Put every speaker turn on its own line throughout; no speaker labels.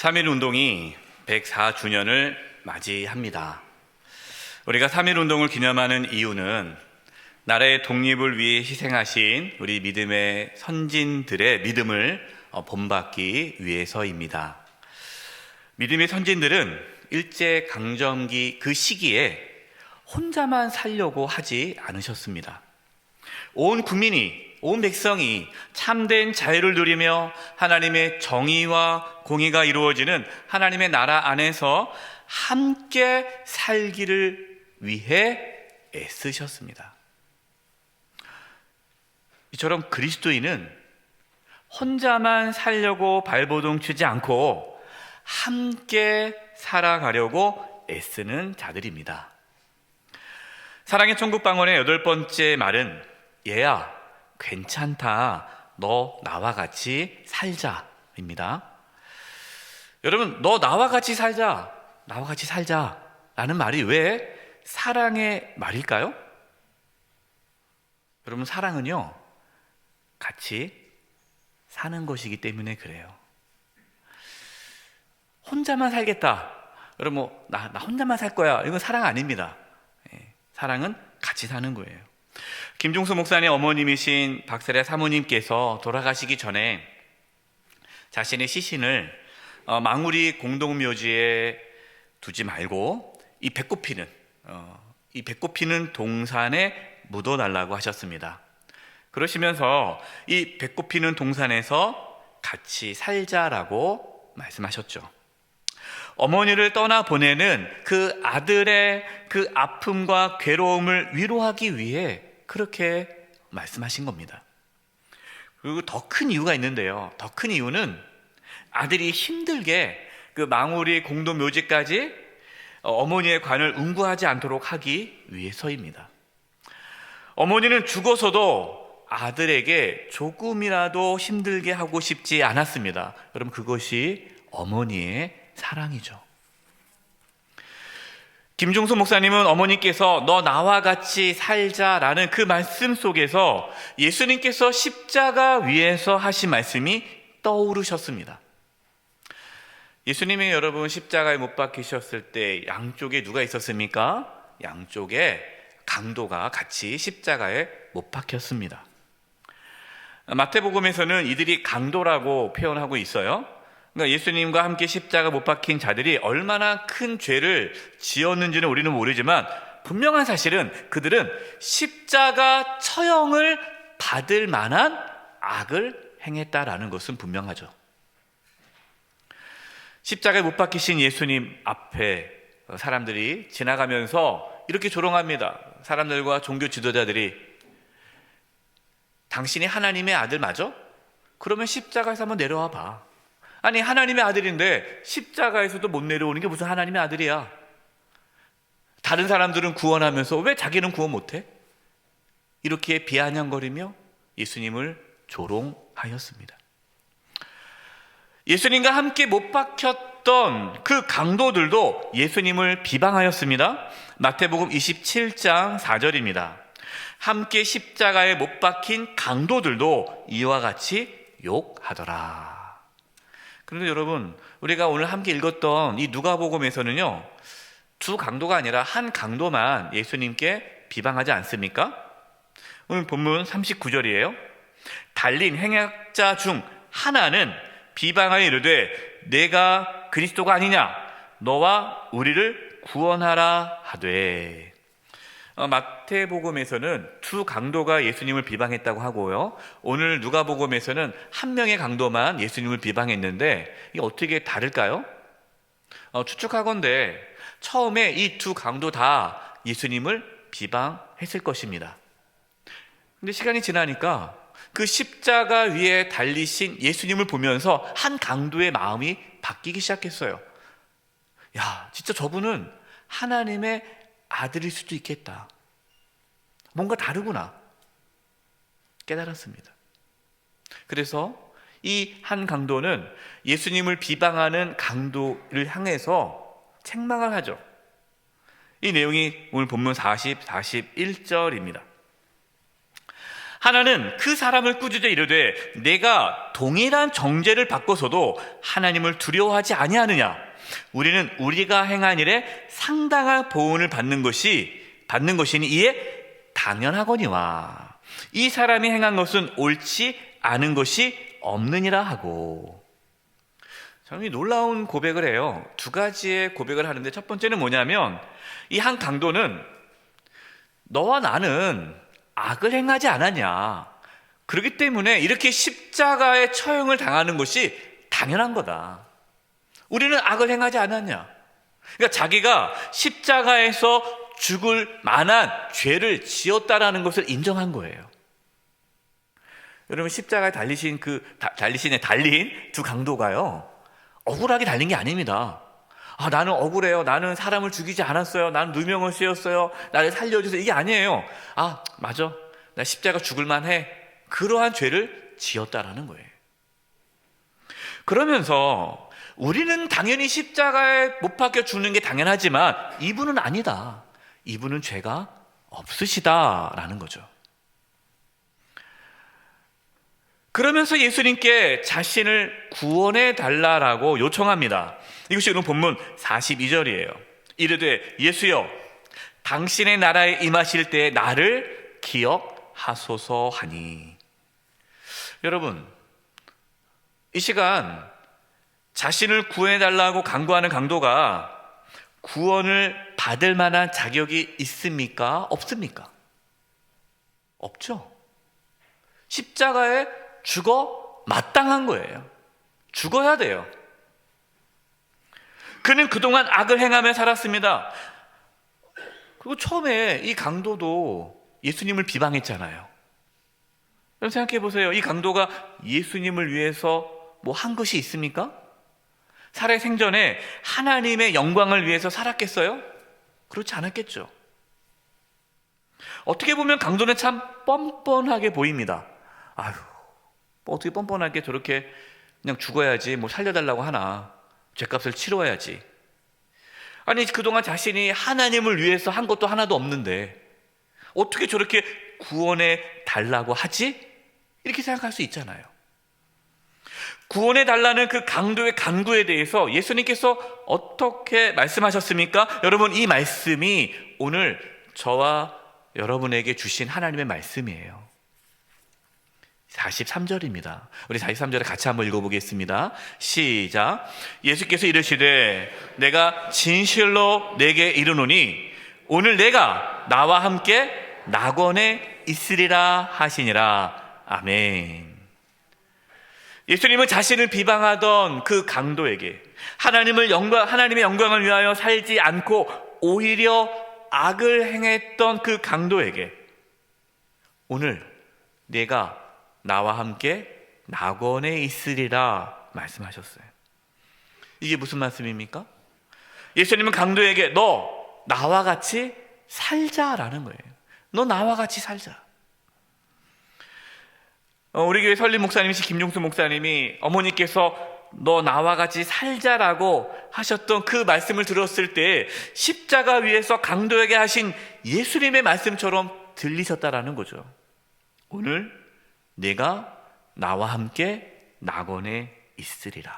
3.1운동이 104주년을 맞이합니다. 우리가 3.1운동을 기념하는 이유는 나라의 독립을 위해 희생하신 우리 믿음의 선진들의 믿음을 본받기 위해서입니다. 믿음의 선진들은 일제강점기 그 시기에 혼자만 살려고 하지 않으셨습니다. 온 국민이, 온 백성이 참된 자유를 누리며 하나님의 정의와 공의가 이루어지는 하나님의 나라 안에서 함께 살기를 위해 애쓰셨습니다. 이처럼 그리스도인은 혼자만 살려고 발버둥 치지 않고 함께 살아가려고 애쓰는 자들입니다. 사랑의 천국방언의 8번째 말은 얘야 괜찮다, 너 나와 같이 살자입니다. 여러분, 너 나와 같이 살자, 나와 같이 살자 라는 말이 왜 사랑의 말일까요? 여러분, 사랑은요 같이 사는 것이기 때문에 그래요. 혼자만 살겠다, 여러분 나 혼자만 살 거야, 이건 사랑 아닙니다. 사랑은 같이 사는 거예요. 김종수 목사님 어머님이신 박세례 사모님께서 돌아가시기 전에 자신의 시신을 망우리 공동묘지에 두지 말고 이 배꼽 피는 동산에 묻어달라고 하셨습니다. 그러시면서 이 배꼽 피는 동산에서 같이 살자라고 말씀하셨죠. 어머니를 떠나보내는 그 아들의 그 아픔과 괴로움을 위로하기 위해 그렇게 말씀하신 겁니다. 그리고 더 큰 이유가 있는데요. 더 큰 이유는 아들이 힘들게 그 망우리 공동묘지까지 어머니의 관을 응구하지 않도록 하기 위해서입니다. 어머니는 죽어서도 아들에게 조금이라도 힘들게 하고 싶지 않았습니다. 여러분, 그것이 어머니의 사랑이죠. 김종수 목사님은 어머니께서 너 나와 같이 살자라는 그 말씀 속에서 예수님께서 십자가 위에서 하신 말씀이 떠오르셨습니다. 예수님이 여러분 십자가에 못 박히셨을 때 양쪽에 누가 있었습니까? 양쪽에 강도가 같이 십자가에 못 박혔습니다. 마태복음에서는 이들이 강도라고 표현하고 있어요. 그러니까 예수님과 함께 십자가 못 박힌 자들이 얼마나 큰 죄를 지었는지는 우리는 모르지만 분명한 사실은 그들은 십자가 처형을 받을 만한 악을 행했다라는 것은 분명하죠. 십자가에 못 박히신 예수님 앞에 사람들이 지나가면서 이렇게 조롱합니다. 사람들과 종교 지도자들이 당신이 하나님의 아들 맞아? 그러면 십자가에서 한번 내려와 봐. 아니, 하나님의 아들인데 십자가에서도 못 내려오는 게 무슨 하나님의 아들이야? 다른 사람들은 구원하면서 왜 자기는 구원 못해? 이렇게 비아냥거리며 예수님을 조롱하였습니다. 예수님과 함께 못 박혔던 그 강도들도 예수님을 비방하였습니다. 마태복음 27장 4절입니다. 함께 십자가에 못 박힌 강도들도 이와 같이 욕하더라. 그런데 여러분, 우리가 오늘 함께 읽었던 이 누가복음에서는요, 두 강도가 아니라 한 강도만 예수님께 비방하지 않습니까? 오늘 본문 39절이에요. 달린 행악자 중 하나는 비방하여 이르되 내가 그리스도가 아니냐, 너와 우리를 구원하라 하되. 마태복음에서는 두 강도가 예수님을 비방했다고 하고요, 오늘 누가복음에서는 한 명의 강도만 예수님을 비방했는데 이게 어떻게 다를까요? 추측하건대 처음에 이 두 강도 다 예수님을 비방했을 것입니다. 근데 시간이 지나니까 그 십자가 위에 달리신 예수님을 보면서 한 강도의 마음이 바뀌기 시작했어요. 야, 진짜 저분은 하나님의 아들일 수도 있겠다. 뭔가 다르구나 깨달았습니다. 그래서 이 한 강도는 예수님을 비방하는 강도를 향해서 책망을 하죠. 이 내용이 오늘 본문 40, 41절입니다. 하나는 그 사람을 꾸짖어 이르되 내가 동일한 정죄를 받고서도 하나님을 두려워하지 아니하느냐. 우리는 우리가 행한 일에 상당한 보응을 받는 것이니 이에 당연하거니와 이 사람이 행한 것은 옳지 않은 것이 없느니라 하고. 참 놀라운 고백을 해요. 두 가지의 고백을 하는데 첫 번째는 뭐냐면 이 한 강도는 너와 나는 악을 행하지 않았냐. 그렇기 때문에 이렇게 십자가의 처형을 당하는 것이 당연한 거다. 우리는 악을 행하지 않았냐. 그러니까 자기가 십자가에서 죽을 만한 죄를 지었다라는 것을 인정한 거예요. 여러분, 십자가에 달린 두 강도가요, 억울하게 달린 게 아닙니다. 나는 억울해요. 나는 사람을 죽이지 않았어요. 나는 누명을 씌웠어요. 나를 살려주세요. 이게 아니에요. 맞아. 나 십자가 죽을 만해. 그러한 죄를 지었다라는 거예요. 그러면서 우리는 당연히 십자가에 못 박혀 죽는 게 당연하지만 이분은 아니다. 이분은 죄가 없으시다라는 거죠. 그러면서 예수님께 자신을 구원해 달라라고 요청합니다. 이것이 오늘 본문 42절이에요. 이르되 예수여 당신의 나라에 임하실 때에 나를 기억하소서 하니. 여러분, 이 시간 자신을 구해 달라고 간구하는 강도가 구원을 받을 만한 자격이 있습니까? 없습니까? 없죠. 십자가에 죽어 마땅한 거예요. 죽어야 돼요. 그는 그동안 악을 행하며 살았습니다. 그리고 처음에 이 강도도 예수님을 비방했잖아요. 여러분 생각해 보세요. 이 강도가 예수님을 위해서 뭐 한 것이 있습니까? 살아 생전에 하나님의 영광을 위해서 살았겠어요? 그렇지 않았겠죠. 어떻게 보면 강도는 참 뻔뻔하게 보입니다. 어떻게 뻔뻔하게 저렇게 그냥 죽어야지, 뭐 살려달라고 하나, 죄값을 치러야지. 아니, 그동안 자신이 하나님을 위해서 한 것도 하나도 없는데 어떻게 저렇게 구원해 달라고 하지? 이렇게 생각할 수 있잖아요. 구원해 달라는 그 강도의 간구에 대해서 예수님께서 어떻게 말씀하셨습니까? 여러분, 이 말씀이 오늘 저와 여러분에게 주신 하나님의 말씀이에요. 43절입니다. 우리 43절에 같이 한번 읽어보겠습니다. 시작. 예수께서 이르시되 내가 진실로 내게 이르노니 오늘 내가 나와 함께 낙원에 있으리라 하시니라. 아멘. 예수님은 자신을 비방하던 그 강도에게 하나님의 영광을 위하여 살지 않고 오히려 악을 행했던 그 강도에게 오늘 내가 나와 함께 낙원에 있으리라 말씀하셨어요. 이게 무슨 말씀입니까? 예수님은 강도에게 너 나와 같이 살자라는 거예요. 너 나와 같이 살자. 우리 교회 설립 목사님이신 김종수 목사님이 어머니께서 너 나와 같이 살자라고 하셨던 그 말씀을 들었을 때 십자가 위에서 강도에게 하신 예수님의 말씀처럼 들리셨다라는 거죠. 오늘 내가 나와 함께 낙원에 있으리라.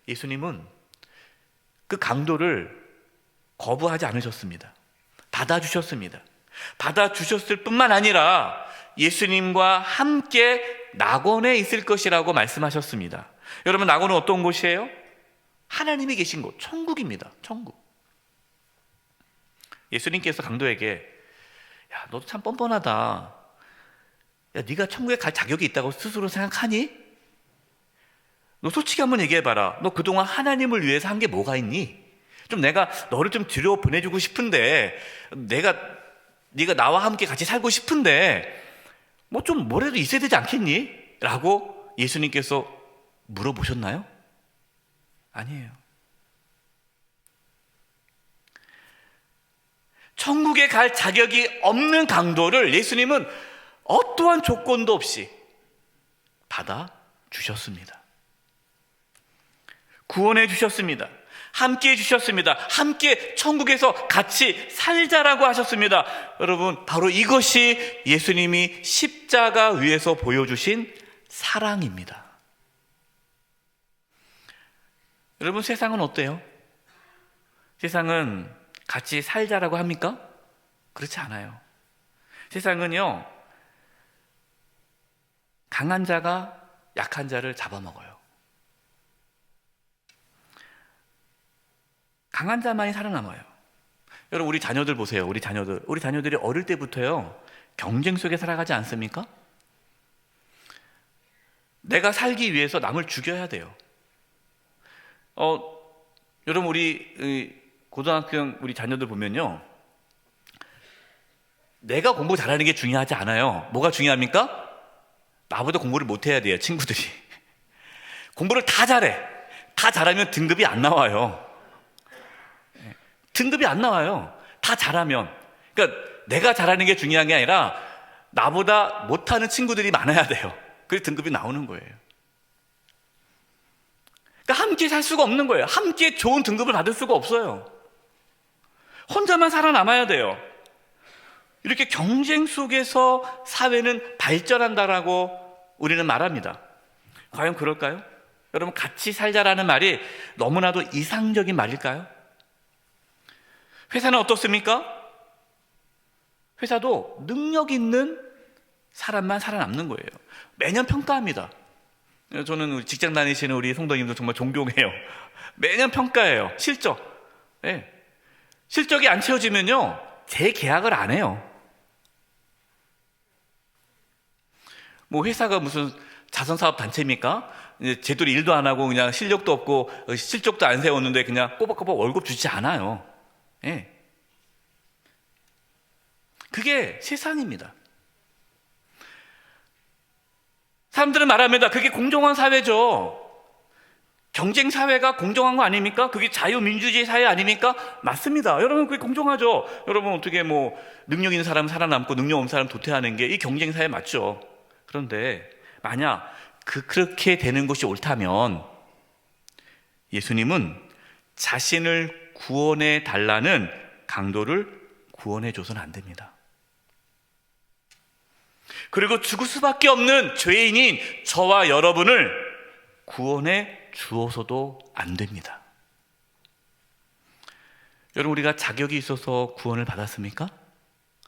예수님은 그 강도를 거부하지 않으셨습니다. 받아주셨습니다. 받아주셨을 뿐만 아니라 예수님과 함께 낙원에 있을 것이라고 말씀하셨습니다. 여러분, 낙원은 어떤 곳이에요? 하나님이 계신 곳, 천국입니다. 천국. 예수님께서 강도에게 야, 너도 참 뻔뻔하다. 야, 네가 천국에 갈 자격이 있다고 스스로 생각하니? 너 솔직히 한번 얘기해봐라. 너 그동안 하나님을 위해서 한 게 뭐가 있니? 좀 내가 너를 좀 들여 보내주고 싶은데 네가 나와 함께 같이 살고 싶은데 뭐 좀 뭐라도 있어야 되지 않겠니? 라고 예수님께서 물어보셨나요? 아니에요. 천국에 갈 자격이 없는 강도를 예수님은 어떠한 조건도 없이 받아주셨습니다. 구원해 주셨습니다. 함께 해 주셨습니다. 함께 천국에서 같이 살자라고 하셨습니다. 여러분, 바로 이것이 예수님이 십자가 위에서 보여주신 사랑입니다. 여러분, 세상은 어때요? 세상은 같이 살자라고 합니까? 그렇지 않아요. 세상은요, 강한 자가 약한 자를 잡아먹어요. 강한 자만이 살아남아요. 여러분, 우리 자녀들 보세요. 우리 자녀들이 어릴 때부터요, 경쟁 속에 살아가지 않습니까? 내가 살기 위해서 남을 죽여야 돼요. 여러분, 우리 고등학교 우리 자녀들 보면요, 내가 공부 잘하는 게 중요하지 않아요. 뭐가 중요합니까? 나보다 공부를 못해야 돼요, 친구들이. 공부를 다 잘해. 다 잘하면 등급이 안 나와요. 등급이 안 나와요. 다 잘하면. 그러니까 내가 잘하는 게 중요한 게 아니라 나보다 못하는 친구들이 많아야 돼요. 그래서 등급이 나오는 거예요. 그러니까 함께 살 수가 없는 거예요. 함께 좋은 등급을 받을 수가 없어요. 혼자만 살아남아야 돼요. 이렇게 경쟁 속에서 사회는 발전한다라고 우리는 말합니다. 과연 그럴까요? 여러분, 같이 살자라는 말이 너무나도 이상적인 말일까요? 회사는 어떻습니까? 회사도 능력 있는 사람만 살아남는 거예요. 매년 평가합니다. 저는 직장 다니시는 우리 성도님들 정말 존경해요. 매년 평가해요. 실적. 네. 실적이 안 채워지면요, 재계약을 안 해요. 뭐 회사가 무슨 자선사업 단체입니까? 이제 제대로 일도 안 하고 그냥 실력도 없고 실적도 안 세웠는데 그냥 꼬박꼬박 월급 주지 않아요. 예. 그게 세상입니다. 사람들은 말합니다. 그게 공정한 사회죠. 경쟁 사회가 공정한 거 아닙니까? 그게 자유민주주의 사회 아닙니까? 맞습니다. 여러분, 그게 공정하죠. 여러분, 어떻게 뭐 능력 있는 사람 살아남고 능력 없는 사람 도태하는 게 이 경쟁 사회 맞죠. 그런데 만약 그렇게 되는 것이 옳다면 예수님은 자신을 구원해 달라는 강도를 구원해 줘서는 안 됩니다. 그리고 죽을 수밖에 없는 죄인인 저와 여러분을 구원해 주어서도 안 됩니다. 여러분, 우리가 자격이 있어서 구원을 받았습니까?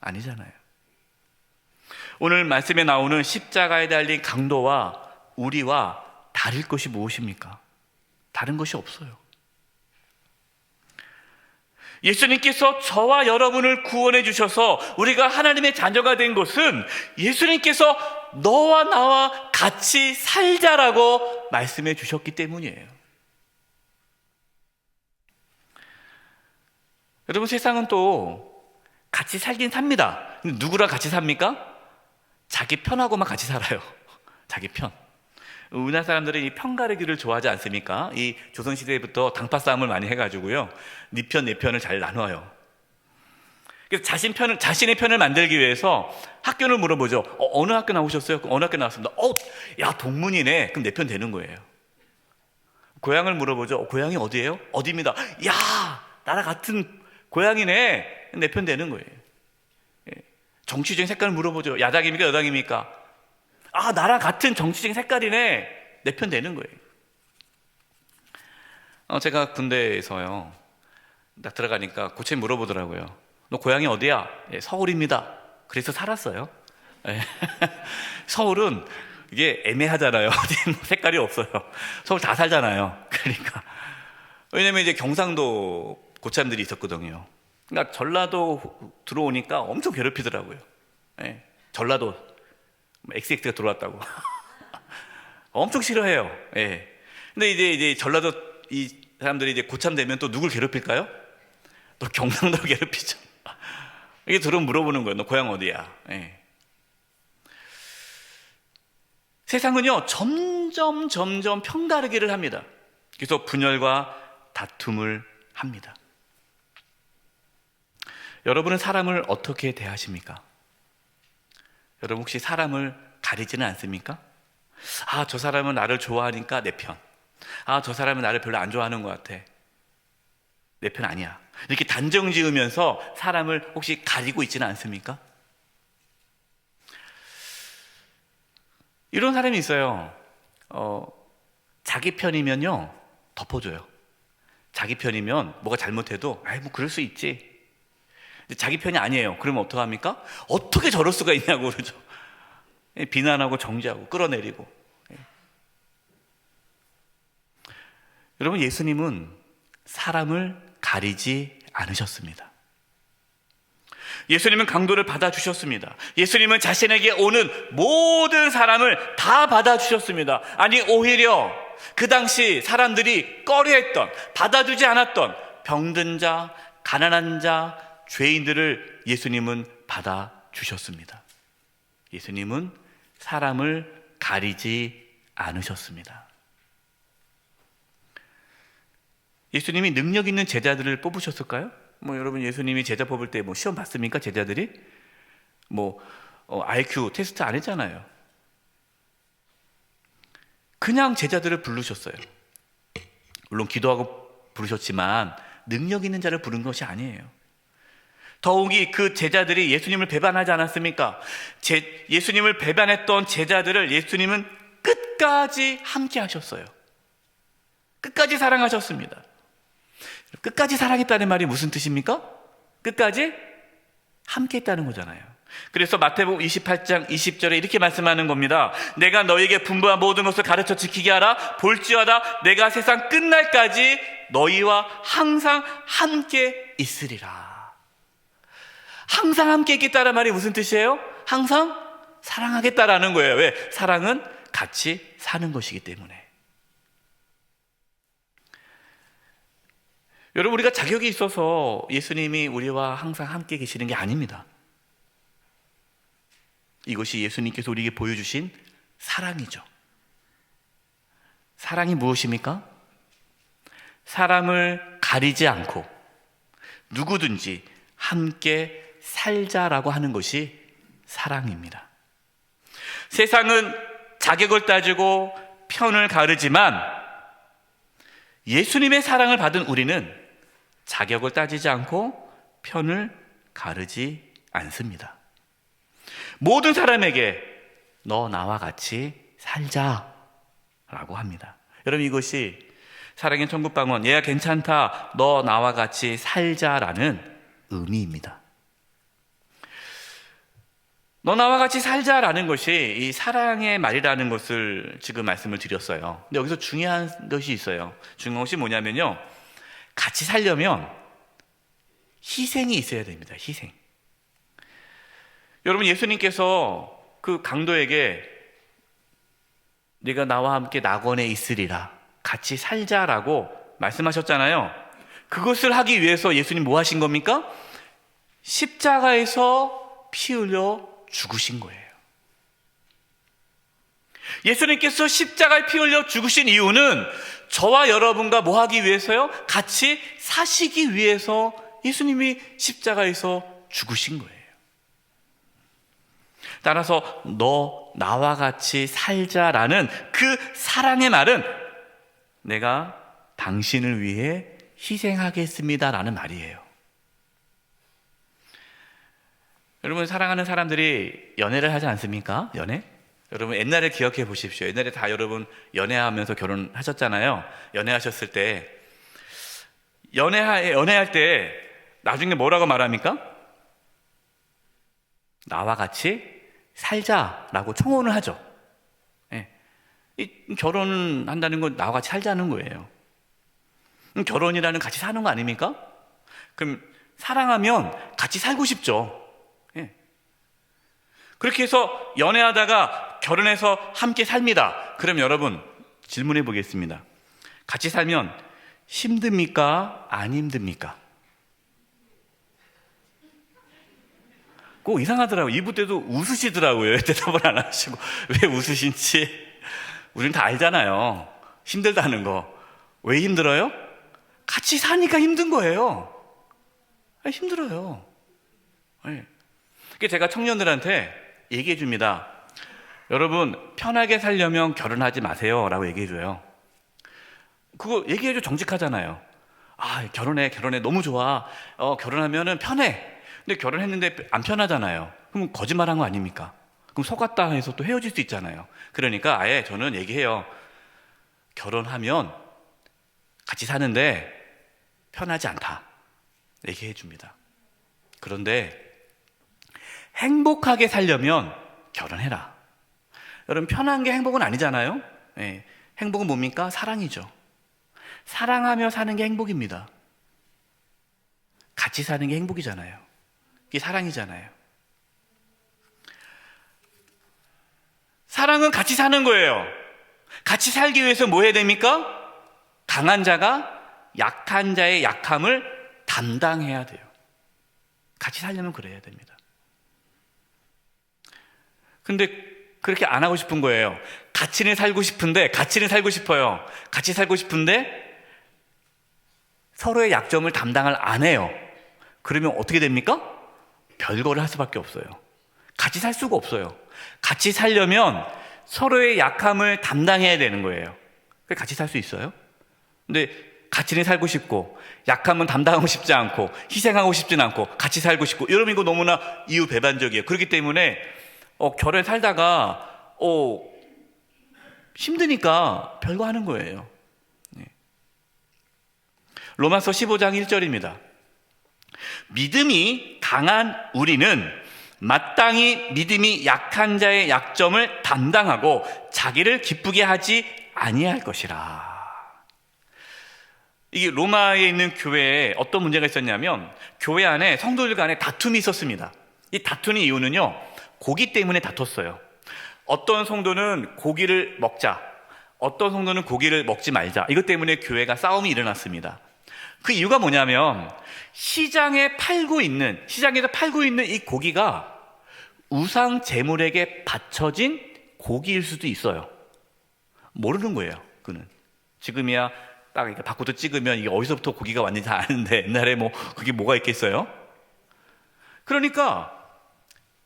아니잖아요. 오늘 말씀에 나오는 십자가에 달린 강도와 우리와 다를 것이 무엇입니까? 다른 것이 없어요. 예수님께서 저와 여러분을 구원해 주셔서 우리가 하나님의 자녀가 된 것은 예수님께서 너와 나와 같이 살자라고 말씀해 주셨기 때문이에요. 여러분, 세상은 또 같이 살긴 삽니다. 근데 누구랑 같이 삽니까? 자기 편하고만 같이 살아요. 자기 편. 우리나라 사람들은 이 편가르기를 좋아하지 않습니까? 이 조선시대부터 당파 싸움을 많이 해가지고요, 네 편, 내 편을 잘 나눠요. 그래서 자신의 편을 만들기 위해서 학교를 물어보죠. 어느 학교 나오셨어요? 어느 학교 나왔습니다. 야, 동문이네. 그럼 내 편 되는 거예요. 고향을 물어보죠. 고향이 어디예요? 어디입니다. 야, 나랑 같은 고향이네. 내 편 되는 거예요. 정치적인 색깔을 물어보죠. 야당입니까? 여당입니까? 아, 나랑 같은 정치적인 색깔이네. 내 편 되는 거예요. 제가 군대에서요, 딱 들어가니까 고체 물어보더라고요. 너 고향이 어디야? 서울입니다. 그래서 살았어요. 서울은 이게 애매하잖아요. 색깔이 없어요. 서울 다 살잖아요. 그러니까. 왜냐면 이제 경상도 고참들이 있었거든요. 그러니까 전라도 들어오니까 엄청 괴롭히더라고요. 전라도 XX가 들어왔다고. 엄청 싫어해요. 근데 이제 전라도 이 사람들이 이제 고참 되면 또 누굴 괴롭힐까요? 또 경상도를 괴롭히죠. 이게 들어오면 물어보는 거예요. 너 고향 어디야? 세상은요, 점점 편가르기를 합니다. 그래서 분열과 다툼을 합니다. 여러분은 사람을 어떻게 대하십니까? 여러분, 혹시 사람을 가리지는 않습니까? 아, 저 사람은 나를 좋아하니까 내 편. 아, 저 사람은 나를 별로 안 좋아하는 것 같아. 내 편 아니야. 이렇게 단정 지으면서 사람을 혹시 가리고 있지는 않습니까? 이런 사람이 있어요. 자기 편이면요, 덮어줘요. 자기 편이면 뭐가 잘못해도 아이 뭐 그럴 수 있지. 근데 자기 편이 아니에요. 그러면 어떡합니까? 어떻게 저럴 수가 있냐고 그러죠. 비난하고 정죄하고 끌어내리고. 여러분, 예수님은 사람을 가리지 않으셨습니다. 예수님은 강도를 받아주셨습니다. 예수님은 자신에게 오는 모든 사람을 다 받아주셨습니다. 아니, 오히려 그 당시 사람들이 꺼려했던, 받아주지 않았던 병든 자, 가난한 자, 죄인들을 예수님은 받아주셨습니다. 예수님은 사람을 가리지 않으셨습니다. 예수님이 능력 있는 제자들을 뽑으셨을까요? 여러분, 예수님이 제자 뽑을 때 시험 봤습니까? 제자들이? IQ 테스트 안 했잖아요. 그냥 제자들을 부르셨어요. 물론 기도하고 부르셨지만 능력 있는 자를 부른 것이 아니에요. 더욱이 그 제자들이 예수님을 배반하지 않았습니까? 예수님을 배반했던 제자들을 예수님은 끝까지 함께 하셨어요. 끝까지 사랑하셨습니다. 끝까지 사랑했다는 말이 무슨 뜻입니까? 끝까지 함께 했다는 거잖아요. 그래서 마태복음 28장 20절에 이렇게 말씀하는 겁니다. 내가 너에게 분부한 모든 것을 가르쳐 지키게 하라. 볼지어다 내가 세상 끝날까지 너희와 항상 함께 있으리라. 항상 함께 있겠다는 말이 무슨 뜻이에요? 항상 사랑하겠다라는 거예요. 왜? 사랑은 같이 사는 것이기 때문에. 여러분, 우리가 자격이 있어서 예수님이 우리와 항상 함께 계시는 게 아닙니다. 이것이 예수님께서 우리에게 보여주신 사랑이죠. 사랑이 무엇입니까? 사람을 가리지 않고 누구든지 함께 살자라고 하는 것이 사랑입니다. 세상은 자격을 따지고 편을 가르지만 예수님의 사랑을 받은 우리는 자격을 따지지 않고 편을 가르지 않습니다. 모든 사람에게 너 나와 같이 살자라고 합니다. 여러분, 이것이 사랑의 천국방언 얘야 괜찮다 너 나와 같이 살자라는 의미입니다. 너 나와 같이 살자라는 것이 이 사랑의 말이라는 것을 지금 말씀을 드렸어요. 근데 여기서 중요한 것이 있어요. 중요한 것이 뭐냐면요, 같이 살려면 희생이 있어야 됩니다. 희생. 여러분, 예수님께서 그 강도에게 네가 나와 함께 낙원에 있으리라, 같이 살자라고 말씀하셨잖아요. 그것을 하기 위해서 예수님 뭐 하신 겁니까? 십자가에서 피 흘려 죽으신 거예요. 예수님께서 십자가에 피 흘려 죽으신 이유는 저와 여러분과 뭐 하기 위해서요? 같이 사시기 위해서 예수님이 십자가에서 죽으신 거예요. 따라서 너 나와 같이 살자라는 그 사랑의 말은 내가 당신을 위해 희생하겠습니다라는 말이에요. 여러분, 사랑하는 사람들이 연애를 하지 않습니까? 연애? 여러분, 옛날에 기억해 보십시오. 옛날에 다 여러분 연애하면서 결혼하셨잖아요. 연애하셨을 때 연애할 때 나중에 뭐라고 말합니까? 나와 같이 살자라고 청혼을 하죠. 결혼한다는 건 나와 같이 살자는 거예요. 결혼이라는 같이 사는 거 아닙니까? 그럼 사랑하면 같이 살고 싶죠. 그렇게 해서 연애하다가 결혼해서 함께 삽니다. 그럼 여러분 질문해 보겠습니다. 같이 살면 힘듭니까? 안 힘듭니까? 꼭 이상하더라고요. 2부 때도 웃으시더라고요. 대답을 안 하시고. 왜 웃으신지 우리는 다 알잖아요. 힘들다는 거. 왜 힘들어요? 같이 사니까 힘든 거예요. 힘들어요. 제가 청년들한테 얘기해 줍니다. 여러분, 편하게 살려면 결혼하지 마세요 라고 얘기해 줘요. 그거 얘기해도 정직하잖아요. 아, 결혼해 너무 좋아. 결혼하면은 편해. 근데 결혼했는데 안 편하잖아요. 그럼 거짓말한 거 아닙니까? 그럼 속았다 해서 또 헤어질 수 있잖아요. 그러니까 아예 저는 얘기해요. 결혼하면 같이 사는데 편하지 않다 얘기해 줍니다. 그런데 행복하게 살려면 결혼해라. 여러분, 편한 게 행복은 아니잖아요. 네. 행복은 뭡니까? 사랑이죠. 사랑하며 사는 게 행복입니다. 같이 사는 게 행복이잖아요. 이게 사랑이잖아요. 사랑은 같이 사는 거예요. 같이 살기 위해서 뭐 해야 됩니까? 강한 자가 약한 자의 약함을 담당해야 돼요. 같이 살려면 그래야 됩니다. 근데 그렇게 안 하고 싶은 거예요. 같이는 살고 싶어요. 같이 살고 싶은데 서로의 약점을 담당을 안 해요. 그러면 어떻게 됩니까? 별거를 할 수밖에 없어요. 같이 살 수가 없어요. 같이 살려면 서로의 약함을 담당해야 되는 거예요. 같이 살 수 있어요? 근데 같이는 살고 싶고 약함은 담당하고 싶지 않고 희생하고 싶진 않고 같이 살고 싶고, 여러분 이거 너무나 이유배반적이에요. 그렇기 때문에 결혼 살다가 힘드니까 별거 하는 거예요. 로마서 15장 1절입니다. 믿음이 강한 우리는 마땅히 믿음이 약한 자의 약점을 담당하고 자기를 기쁘게 하지 아니할 것이라. 이게 로마에 있는 교회에 어떤 문제가 있었냐면, 교회 안에 성도들 간에 다툼이 있었습니다. 이 다투는 이유는요, 고기 때문에 다퉜어요. 어떤 성도는 고기를 먹자, 어떤 성도는 고기를 먹지 말자, 이것 때문에 교회가 싸움이 일어났습니다. 그 이유가 뭐냐면, 시장에서 팔고 있는 이 고기가 우상 제물에게 바쳐진 고기일 수도 있어요. 모르는 거예요. 그는 지금이야 딱 이렇게 바코드 찍으면 이게 어디서부터 고기가 왔는지 다 아는데, 옛날에 그게 뭐가 있겠어요? 그러니까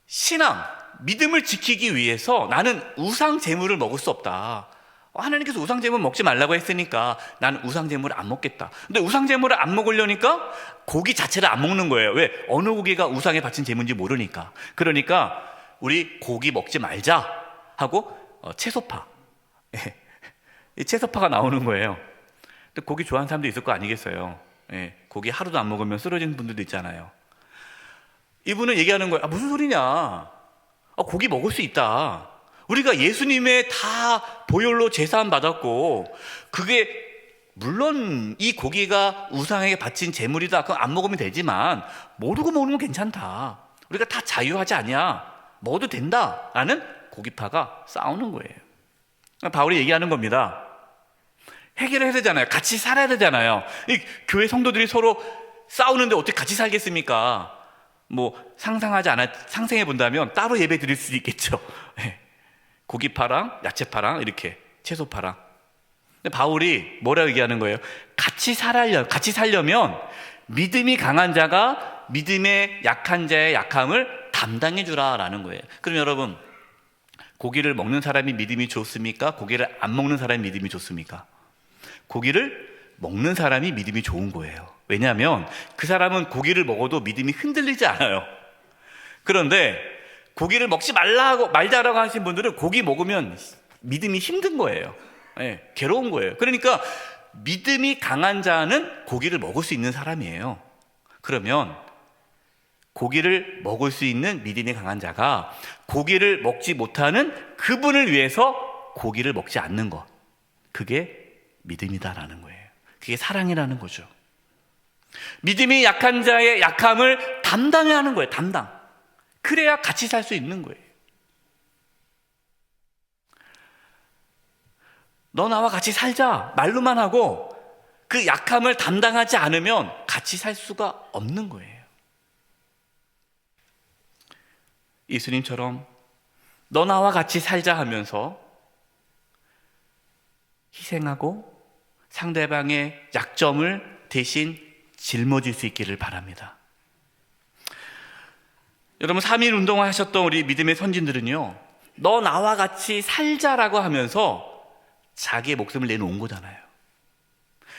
신앙, 믿음을 지키기 위해서 나는 우상 제물을 먹을 수 없다. 하나님께서 우상 제물 먹지 말라고 했으니까 나는 우상 제물을 안 먹겠다. 근데 우상 제물을 안 먹으려니까 고기 자체를 안 먹는 거예요. 왜? 어느 고기가 우상에 바친 제물인지 모르니까. 그러니까 우리 고기 먹지 말자 하고 채소파, 이 채소파가 나오는 거예요. 근데 고기 좋아하는 사람도 있을 거 아니겠어요? 고기 하루도 안 먹으면 쓰러지는 분들도 있잖아요. 이분은 얘기하는 거예요. 무슨 소리냐? 고기 먹을 수 있다. 우리가 예수님의 다 보혈로 제사함 받았고, 그게 물론 이 고기가 우상에게 바친 제물이다. 그럼 안 먹으면 되지만 모르고 먹으면 괜찮다. 우리가 다 자유하지 않냐? 먹어도 된다. 라는 고기파가 싸우는 거예요. 바울이 얘기하는 겁니다. 해결해야 되잖아요. 같이 살아야 되잖아요. 이 교회 성도들이 서로 싸우는데 어떻게 같이 살겠습니까? 상생해 본다면 따로 예배 드릴 수도 있겠죠. 고기파랑 야채파랑 이렇게 채소파랑. 근데 바울이 뭐라고 얘기하는 거예요? 같이 살려면 믿음이 강한 자가 믿음의 약한 자의 약함을 담당해 주라라는 거예요. 그럼 여러분, 고기를 먹는 사람이 믿음이 좋습니까? 고기를 안 먹는 사람이 믿음이 좋습니까? 고기를 먹는 사람이 믿음이 좋은 거예요. 왜냐하면 그 사람은 고기를 먹어도 믿음이 흔들리지 않아요. 그런데 고기를 먹지 말자라고 하신 분들은 고기 먹으면 믿음이 힘든 거예요. 괴로운 거예요. 그러니까 믿음이 강한 자는 고기를 먹을 수 있는 사람이에요. 그러면 고기를 먹을 수 있는 믿음이 강한 자가 고기를 먹지 못하는 그분을 위해서 고기를 먹지 않는 것, 그게 믿음이다라는 거예요. 그게 사랑이라는 거죠. 믿음이 약한 자의 약함을 담당해야 하는 거예요. 담당. 그래야 같이 살 수 있는 거예요. 너 나와 같이 살자 말로만 하고 그 약함을 담당하지 않으면 같이 살 수가 없는 거예요. 예수님처럼 너 나와 같이 살자 하면서 희생하고 상대방의 약점을 대신 짊어질 수 있기를 바랍니다. 여러분, 3.1 운동을 하셨던 우리 믿음의 선진들은요, 너 나와 같이 살자라고 하면서 자기의 목숨을 내놓은 거잖아요.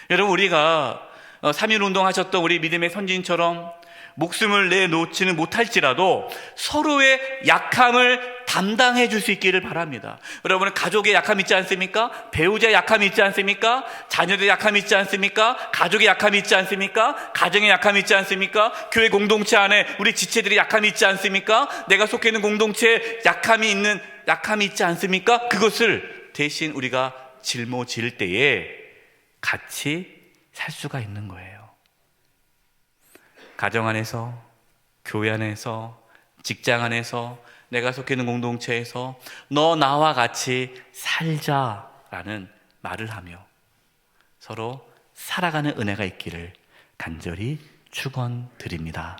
여러분, 우리가 3.1 운동하셨던 우리 믿음의 선진처럼 목숨을 내놓지는 못할지라도 서로의 약함을 담당해 줄 수 있기를 바랍니다. 여러분, 가족의 약함 있지 않습니까? 배우자의 약함이 있지 않습니까? 자녀들의 약함이 있지 않습니까? 가족의 약함이 있지 않습니까? 가정의 약함이 있지 않습니까? 교회 공동체 안에 우리 지체들의 약함이 있지 않습니까? 내가 속해 있는 공동체에 약함이 있지 않습니까? 그것을 대신 우리가 짊어질 때에 같이 살 수가 있는 거예요. 가정 안에서, 교회 안에서, 직장 안에서, 내가 속해 있는 공동체에서 너 나와 같이 살자라는 말을 하며 서로 살아가는 은혜가 있기를 간절히 축원드립니다.